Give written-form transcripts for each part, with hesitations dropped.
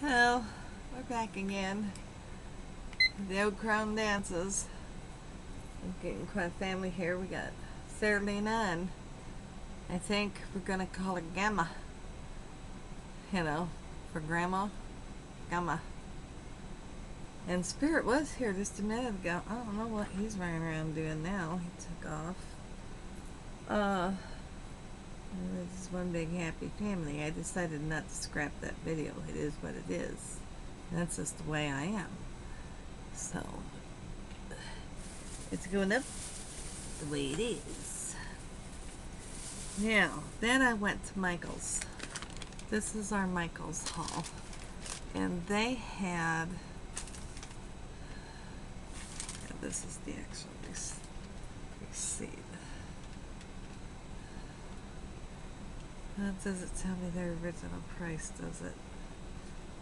Well, we're back again. The old crown dances. I'm getting quite a family here. We got Sarah Lena and I think we're gonna call her Gamma. You know, for Grandma. Gamma. And Spirit was here just a minute ago. I don't know what he's running around doing now. He took off. This is one big happy family. I decided not to scrap that video. It is what it is. That's just the way I am. So, it's going up the way it is. Now, then I went to Michael's. This is our Michael's haul. And they had, this is the actual receipt. That doesn't tell me their original price, does it?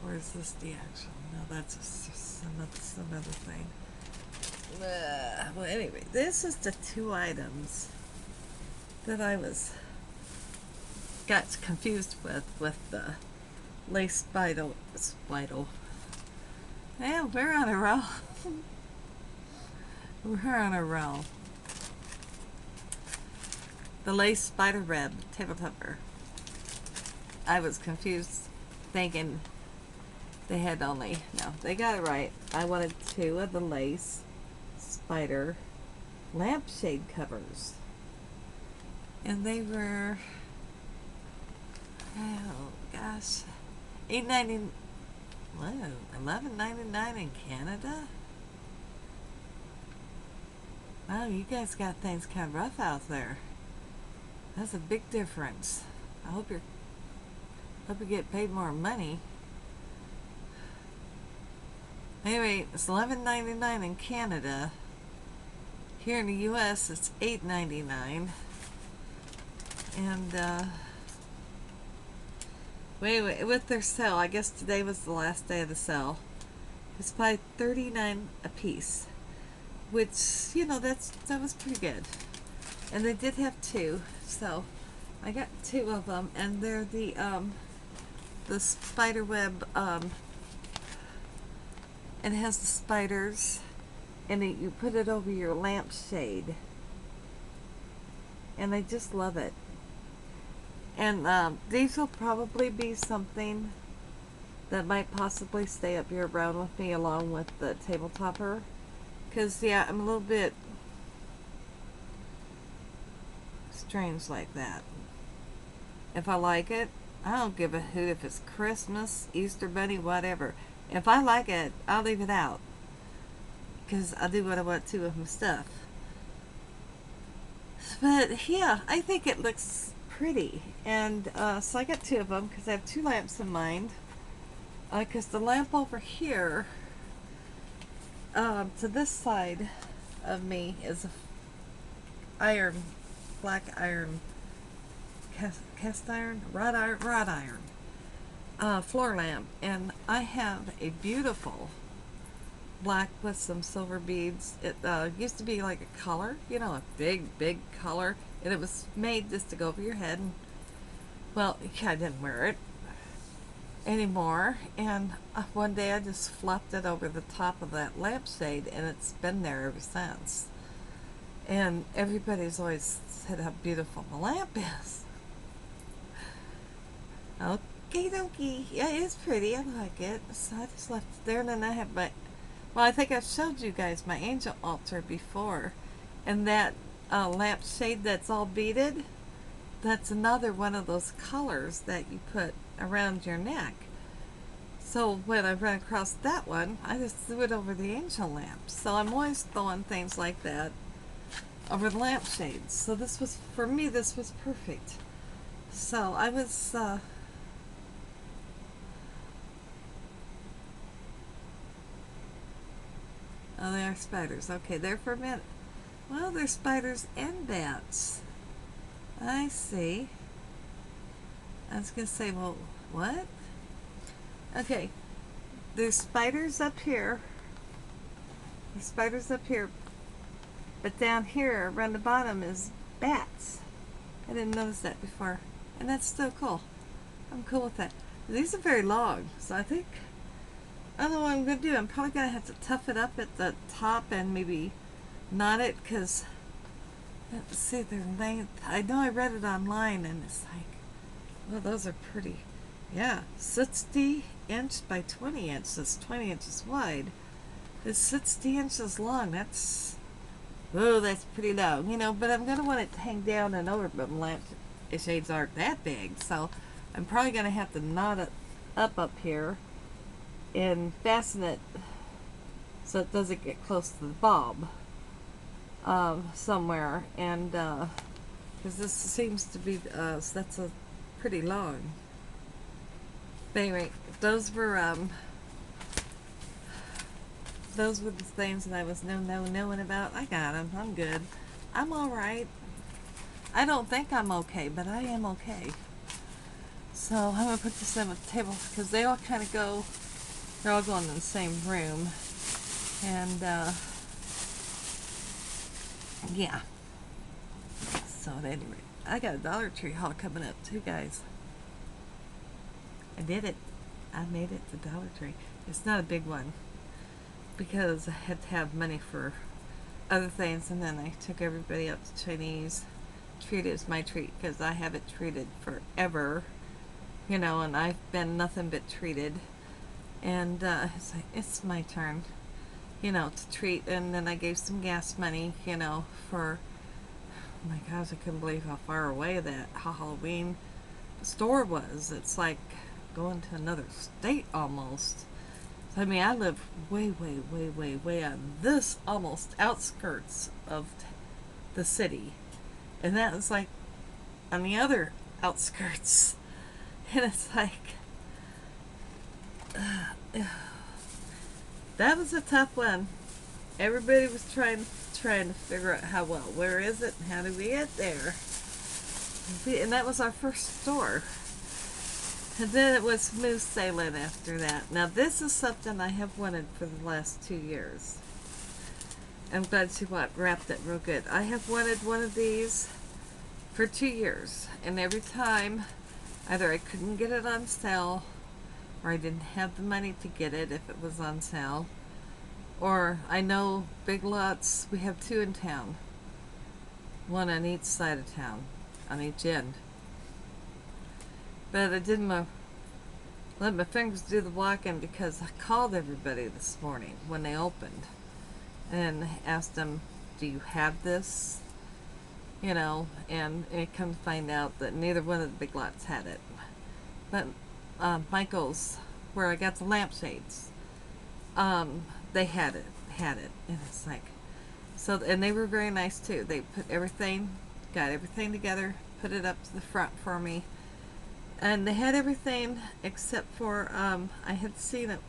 Or is this the actual? No, that's just some other thing. Well, anyway, this is the two items that I got confused with the lace spidle. Yeah, we're on a roll. We're on a roll. The lace spider web table topper. I was confused, thinking they had only, no, they got it right. I wanted two of the lace spider lampshade covers. And they were, oh gosh, $8.90, whoa, $11.99 in Canada? Wow, you guys got things kind of rough out there. That's a big difference. I hope you get paid more money. Anyway, it's $11.99 in Canada. Here in the US, it's $8.99. And wait, with their sale, I guess today was the last day of the sale. It's by $39 a piece, which, you know, that was pretty good. And they did have two, so I got two of them, and they're the spider web, and it has the spiders, and you put it over your lampshade, and I just love it. And these will probably be something that might possibly stay up here around with me along with the table topper, because yeah, I'm a little bit strange like that. If I like it, I don't give a hoot if it's Christmas, Easter Bunny, whatever. If I like it, I'll leave it out, because I do what I want to with my stuff. But yeah, I think it looks pretty. And so I got two of them because I have two lamps in mind. Because the lamp over here, to this side of me, is a black iron, cast iron, wrought iron floor lamp, and I have a beautiful black with some silver beads. It used to be like a collar, you know, a big collar, and it was made just to go over your head. And, well, I didn't wear it anymore, and one day I just flopped it over the top of that lampshade, and it's been there ever since. And everybody's always said how beautiful the lamp is. Okie dokie. Yeah, it is pretty. I like it. So I just left it there, and then I have my, well, I think I've showed you guys my angel altar before. And that lampshade that's all beaded, that's another one of those colors that you put around your neck. So when I run across that one, I just threw it over the angel lamp. So I'm always throwing things like that over the lampshades. So this was, for me, this was perfect. So I was, oh, they are spiders. Okay, there for a minute. Well, they're spiders and bats. I see. I was going to say, well, what? Okay, there's spiders up here. There's spiders up here. But down here, around the bottom, is bats. I didn't notice that before. And that's still cool. I'm cool with that. These are very long, so I think I don't know what I'm going to do. I'm probably going to have to tough it up at the top and maybe knot it, because, let's see, their length. I know I read it online, and it's like, well, those are pretty. Yeah, 60 inch by 20 inches, 20 inches wide. It's 60 inches long. That's pretty long, but I'm going to want it to hang down and over, but my shades aren't that big, so I'm probably going to have to knot it up here and fasten it so it doesn't get close to the bulb somewhere, and because this seems to be that's a pretty long. But anyway, those were the things that I was knowing about. I got them. I'm good. I'm all right. I don't think I'm okay, but I am okay. So I'm gonna put this on the table because they all kind of go. They're all going in the same room, and yeah. So at any rate, I got a Dollar Tree haul coming up too, guys. I did it. I made it to Dollar Tree. It's not a big one because I had to have money for other things, and then I took everybody up to Chinese. Treat it as my treat because I haven't treated forever, and I've been nothing but treated. And it's like, it's my turn, to treat. And then I gave some gas money, for, oh my gosh, I couldn't believe how far away that Halloween store was. It's like going to another state almost. I mean, I live way, way, way, way, way on this almost outskirts of the city. And that was like on the other outskirts. And it's like, that was a tough one. Everybody was trying to figure out where is it and how do we get there. And that was our first store. And then it was smooth sailing after that. Now this is something I have wanted for the last 2 years. I'm glad she wrapped it real good. I have wanted one of these for 2 years. And every time, either I couldn't get it on sale, or I didn't have the money to get it if it was on sale, or I know Big Lots, we have 2 in town. One on each side of town, on each end. But I didn't let my fingers do the walking because I called everybody this morning when they opened and asked them, do you have this? And it come to find out that neither one of the Big Lots had it. But Michael's, where I got the lampshades, they had it, and it's like, so, and they were very nice too. They got everything together, put it up to the front for me, and they had everything except for, I had seen it,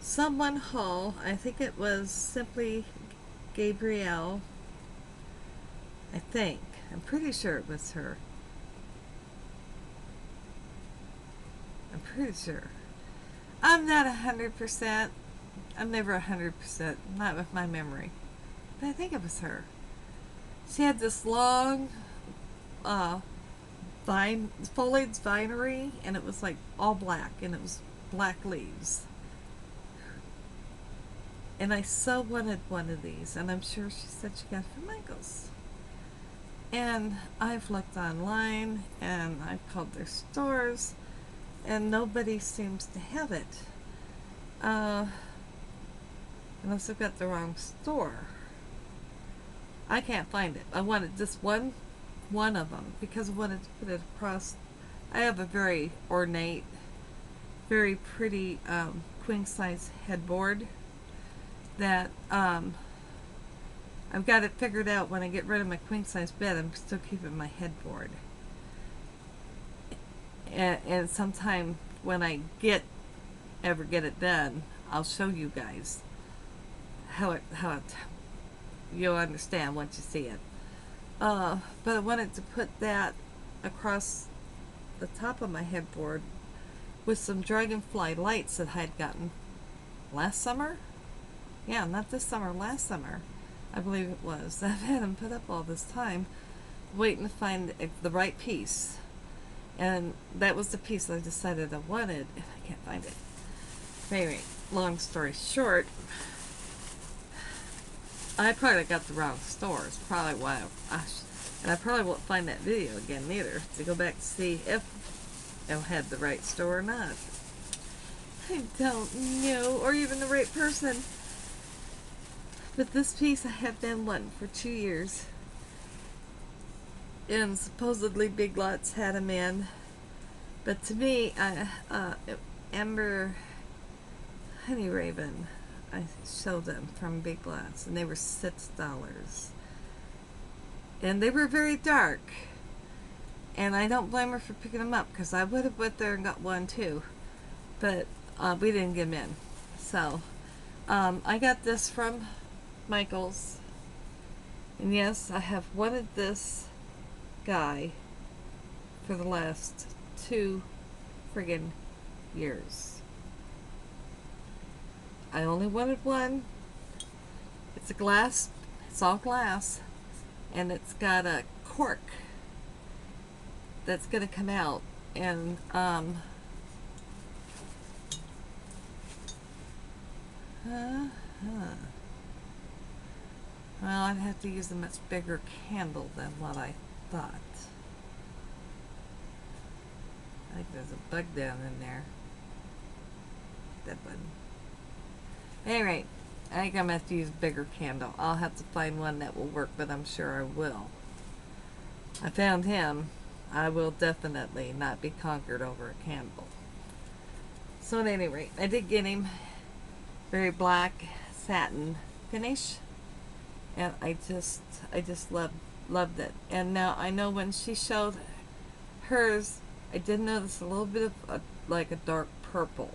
someone haul, I think it was simply Gabrielle, I'm pretty sure it was her. I'm pretty sure. I'm not 100%. I'm never 100%. Not with my memory. But I think it was her. She had this long foliage vinery, and it was like all black, and it was black leaves. And I so wanted one of these, and I'm sure she said she got it from Michael's. And I've looked online, and I've called their stores, and nobody seems to have it. Unless I've got the wrong store. I can't find it. I wanted just one of them because I wanted to put it across. I have a very ornate, very pretty queen size headboard that I've got it figured out. When I get rid of my queen size bed, I'm still keeping my headboard. And sometime when I ever get it done, I'll show you guys how it you'll understand once you see it. But I wanted to put that across the top of my headboard with some dragonfly lights that I had gotten last summer. Yeah, not this summer, last summer. I believe it was. I've had them put up all this time, waiting to find the right piece. And that was the piece I decided I wanted, and I can't find it. Anyway, long story short, I probably got the wrong store. It's probably why and I probably won't find that video again either to go back to see if it had the right store or not. I don't know, or even the right person. But this piece I have been wanting for 2 years. And supposedly Big Lots had them in. But to me, Amber Honey Raven, I showed them from Big Lots, and they were $6. And they were very dark. And I don't blame her for picking them up, because I would have went there and got one too. But we didn't get them in. So, I got this from Michael's. And yes, I have wanted this guy for the last 2 friggin' years. I only wanted one. It's a glass, it's all glass, and it's got a cork that's gonna come out, and well, I'd have to use a much bigger candle than what I thought. I think there's a bug down in there. That button. Anyway, I think I'm going to have to use a bigger candle. I'll have to find one that will work, but I'm sure I will. I found him. I will definitely not be conquered over a candle. So at any rate, I did get him. Very black satin finish. And I just loved it. And now I know when she showed hers, I did notice a little bit of like a dark purple.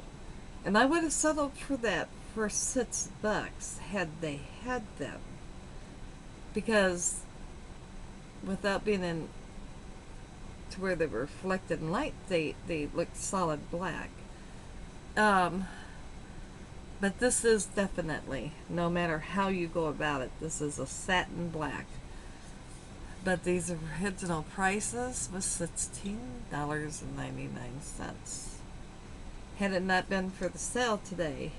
And I would have settled for that for $6 had they had them. Because without being in to where they were reflected in light, they looked solid black. But this is definitely, no matter how you go about it, this is a satin black. But these original prices was $16.99. Had it not been for the sale today,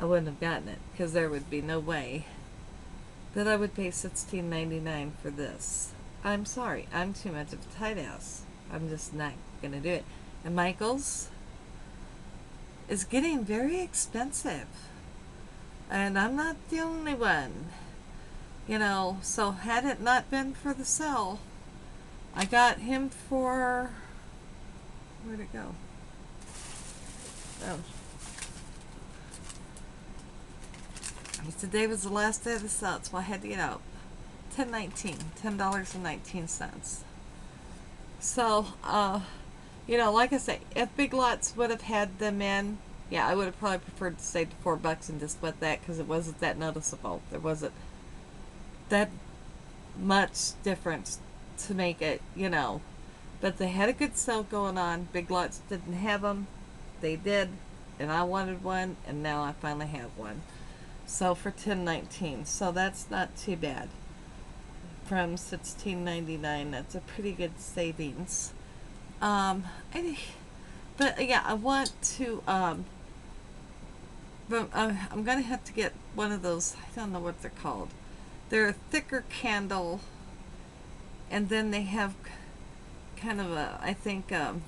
I wouldn't have gotten it, because there would be no way that I would pay $16.99 for this. I'm sorry, I'm too much of a tight ass. I'm just not gonna do it. And Michael's is getting very expensive, and I'm not the only one, you know. So had it not been for the sale, I got him for, where'd it go? Oh, today was the last day of the sale, so I had to get out. $10.19. So you know, like I say, if Big Lots would have had them in, yeah, I would have probably preferred to save the $4 and just split that, because it wasn't that noticeable. There wasn't that much difference to make it, you know. But they had a good sale going on. Big Lots didn't have them. They did, and I wanted one, and now I finally have one. So for $10.19, so that's not too bad. From $16.99, that's a pretty good savings. But yeah, I want to, but I'm gonna have to get one of those, I don't know what they're called. They're a thicker candle, and then they have kind of a, I think, the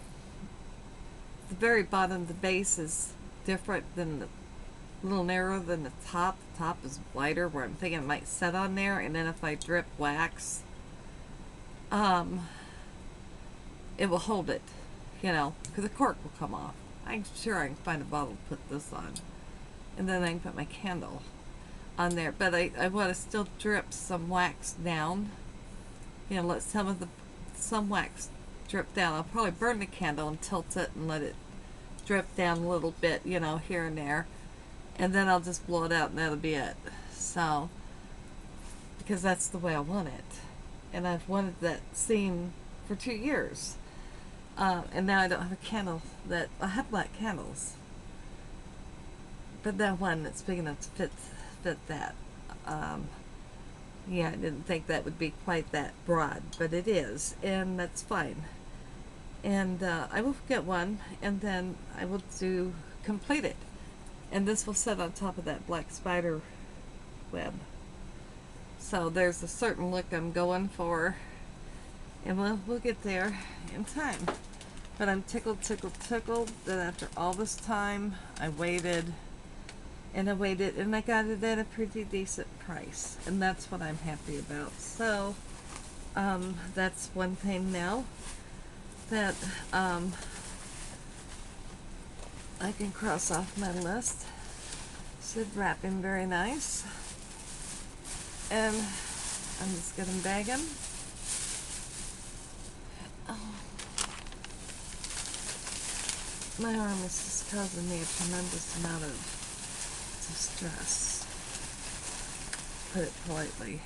very bottom, the base is different than a little narrower than the top. The top is wider, where I'm thinking it might set on there, and then if I drip wax, it will hold it, you know, because the cork will come off. I'm sure I can find a bottle to put this on, and then I can put my candle on there. But I want to still drip some wax down, you know, let some wax drip down. I'll probably burn the candle and tilt it and let it drip down a little bit, you know, here and there, and then I'll just blow it out, and that'll be it. So, because that's the way I want it, and I've wanted that scene for 2 years. And now I don't have a candle that, I have black candles, but that one that's big enough to fit that. Yeah, I didn't think that would be quite that broad, but it is, and that's fine. And I will get one, and then I will complete it. And this will sit on top of that black spider web. So there's a certain look I'm going for, and we'll get there in time. But I'm tickled that after all this time I waited and I got it at a pretty decent price, and that's what I'm happy about. So that's one thing now that I can cross off my list. Should wrap him very nice, and I'm just gonna bag him. Oh. My arm is just causing me a tremendous amount of distress, put it politely.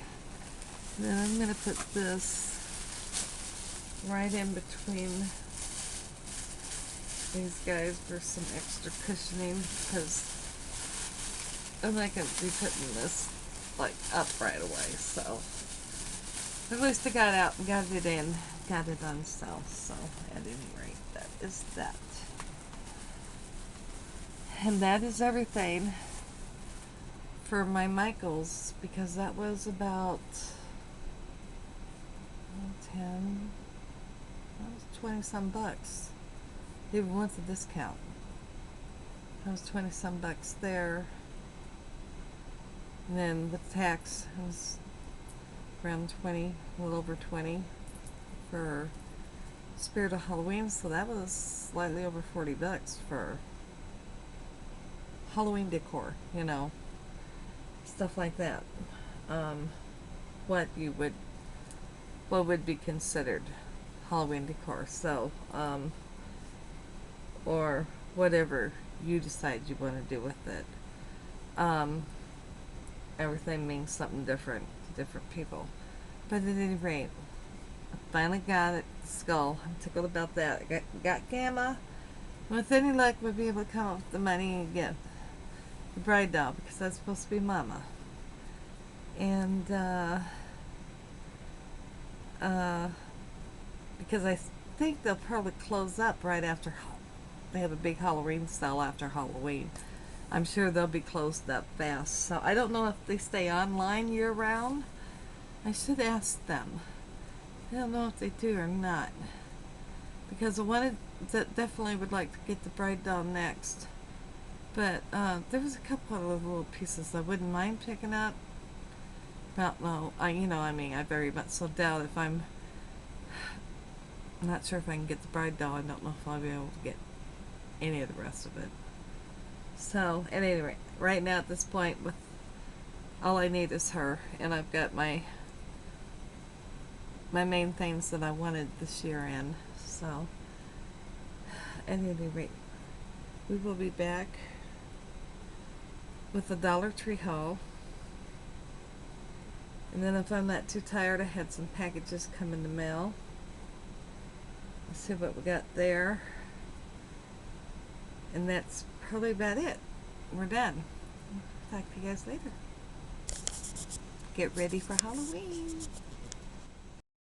And then I'm going to put this right in between these guys for some extra cushioning, because I'm not going to be putting this like up right away. So at least I got out and got it in, got it on sale. So at any rate, that is that. And that is everything for my Michaels, because that was about 10, that was 20 some bucks, even with the discount. That was 20 some bucks there, and then with tax it was around 20, a little over 20 for Spirit of Halloween. So that was slightly over 40 bucks for Halloween decor, you know, stuff like that. What would be considered Halloween decor. So or whatever you decide you want to do with it. Everything means something different to different people. But at any rate, I finally got it. Skull. I'm tickled about that. I got Gamma. With any luck, we'll be able to come up with the money and get the bride doll, because that's supposed to be Mama. And because I think they'll probably close up right after they have a big Halloween sale after Halloween. I'm sure they'll be closed up fast. So I don't know if they stay online year round. I should ask them. I don't know if they do or not, because I wanted that definitely would like to get the bride doll next. But there was a couple of little pieces I wouldn't mind picking up. But no, I very much so doubt if I'm not sure if I can get the bride doll. I don't know if I'll be able to get any of the rest of it. So at any rate, right now at this point, with all I need is her, and I've got my main things that I wanted this year in. So at any rate, we will be back with the Dollar Tree haul. And then if I'm not too tired, I had some packages come in the mail. Let's see what we got there. And that's probably about it. We're done. Talk to you guys later. Get ready for Halloween.